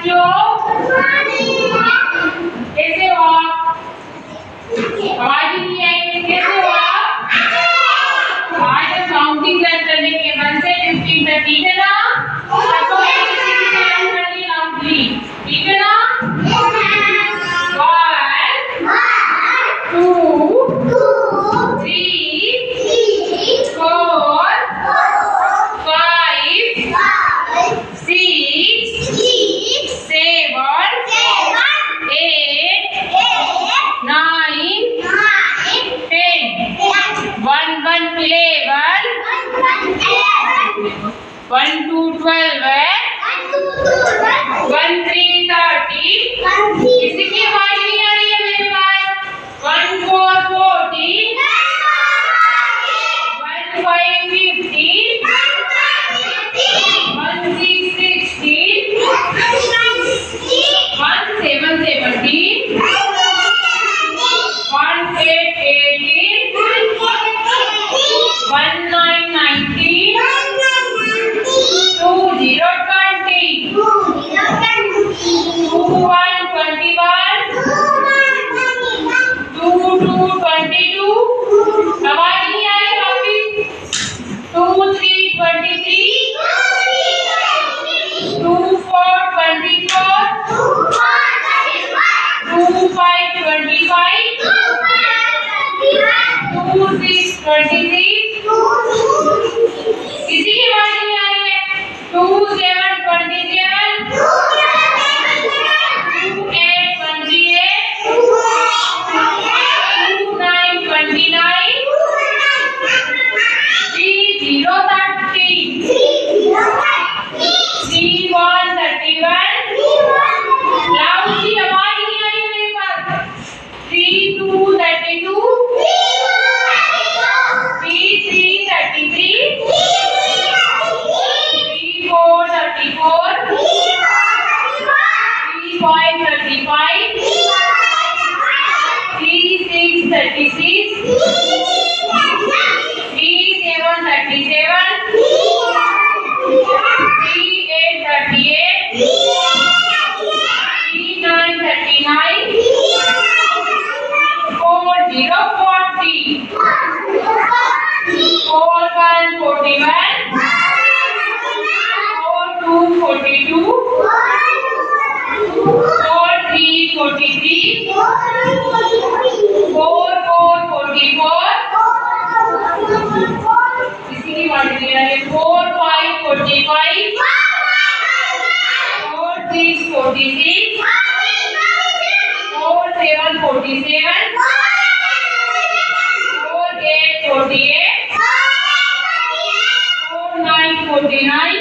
बच्चों कैसे हो आप? आवाज ही नहीं आई, कैसे हो आप? आज हम काउंटिंग क्लास करेंगे 1 से 15 तक, ठीक है ना? सबको किसी से नाम करनी लाउडली, ठीक है ना? 1 2 3 4 5 6 7 8 9 10 1 1 11 1 2 12 1 3 30 किसी की आवाज नहीं आ रही है मेरे पास 1 4 14 1 5 15 1 6 16 1 7 17 1 8 18 1 9 19 2 0 20 2 1 21 2 2 22 आवाज नहीं आ रही वापिस 2 3 23 2 4 24 2 5 25 2 6 26 किसी की आवाज नहीं आ रही है 2 7 27 2 8 28 2 9 29 3 0 30 3 1 31 लाउडली आवाज नहीं आ रही मेरे पास 3 2 32 3 3 33 3 4 34 3 5 35 3 6 36 3 7 37 3 8 38 3 9 39 4 0 40 4 1 41 4 2 42 4 3 43 4 4 44 किसी की बात नहीं है 4 5 45 4 6 46 4 7 47 4 8 48 4 9 49